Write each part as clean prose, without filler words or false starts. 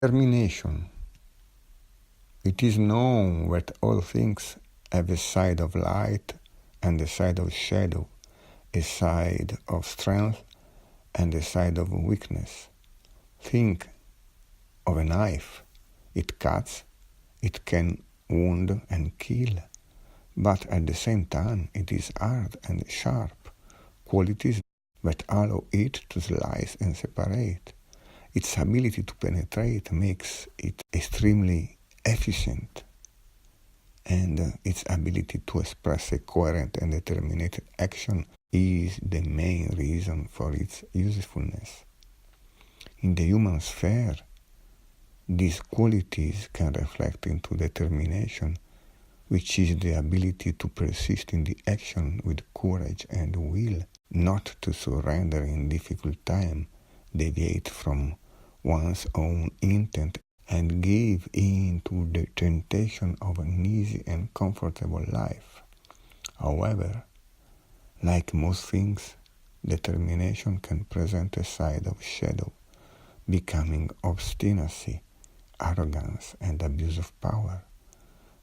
Determination. It is known that all things have a side of light and a side of shadow, a side of strength and a side of weakness. Think of a knife. It cuts, it can wound and kill, but at the same time it is hard and sharp, qualities that allow it to slice and separate. Its ability to penetrate makes it extremely efficient, and its ability to express a coherent and determined action is the main reason for its usefulness. In the human sphere, these qualities can reflect into determination, which is the ability to persist in the action with courage and will, not to surrender in difficult time, deviate from one's own intent, and give in to the temptation of an easy and comfortable life. However, like most things, determination can present a side of shadow, becoming obstinacy, arrogance, and abuse of power.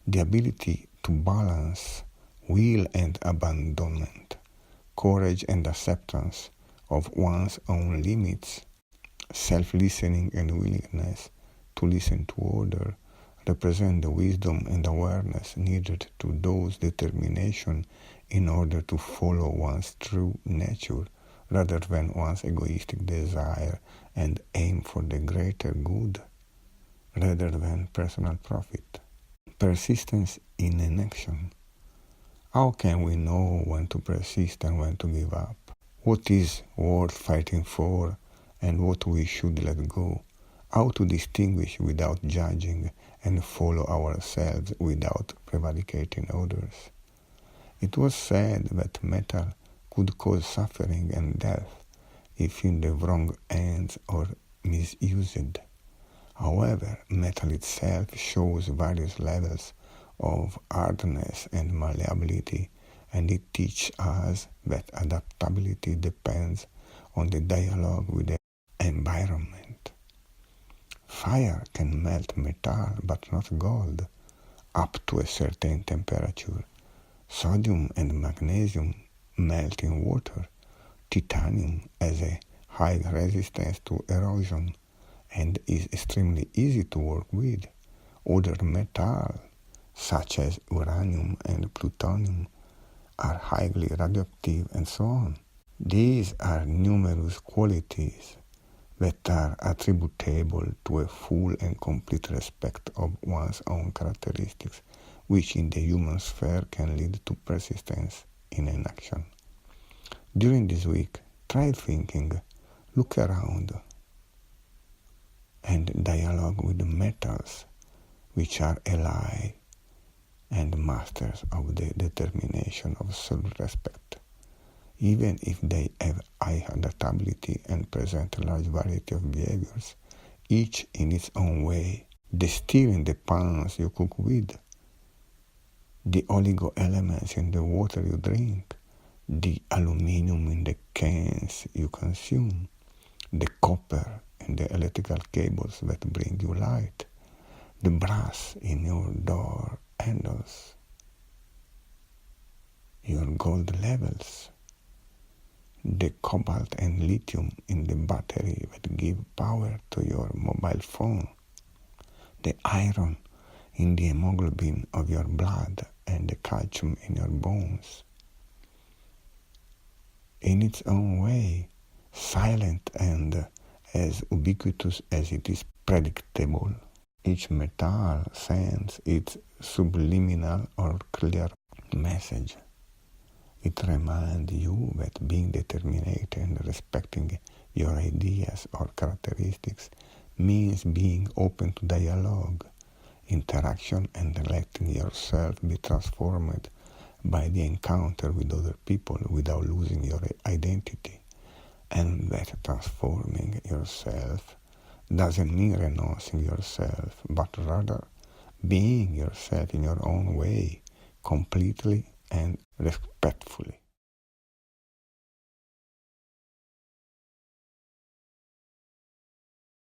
The ability to balance will and abandonment, courage and acceptance of one's own limits, self-listening and willingness to listen to others, represent the wisdom and awareness needed to dose determination in order to follow one's true nature rather than one's egoistic desire and aim for the greater good rather than personal profit. Persistence in an action. How can we know when to persist and when to give up? What is worth fighting for and what we should let go? How to distinguish without judging and follow ourselves without prevaricating others. It was said that metal could cause suffering and death if in the wrong hands or misused. However, metal itself shows various levels of hardness and malleability, and it teaches us that adaptability depends on the dialogue with the environment. Fire can melt metal but not gold up to a certain temperature. Sodium and magnesium melt in water. Titanium has a high resistance to erosion and is extremely easy to work with. Other metals, such as uranium and plutonium, are highly radioactive and so on. These are numerous qualities that are attributable to a full and complete respect of one's own characteristics, which in the human sphere can lead to persistence in an action. During this week, try thinking, look around, and dialogue with the metals, which are allies and masters of the determination of self-respect. Even if they have high adaptability and present a large variety of behaviors, each in its own way, the steel in the pans you cook with, the oligo elements in the water you drink, the aluminum in the cans you consume, the copper in the electrical cables that bring you light, the brass in your door handles, your gold levels, the cobalt and lithium in the battery that give power to your mobile phone, the iron in the hemoglobin of your blood and the calcium in your bones. In its own way, silent and as ubiquitous as it is predictable, each metal sends its subliminal or clear message. It reminds you that being determined and respecting your ideas or characteristics means being open to dialogue, interaction, and letting yourself be transformed by the encounter with other people without losing your identity. And that transforming yourself doesn't mean renouncing yourself, but rather being yourself in your own way, completely and respectfully.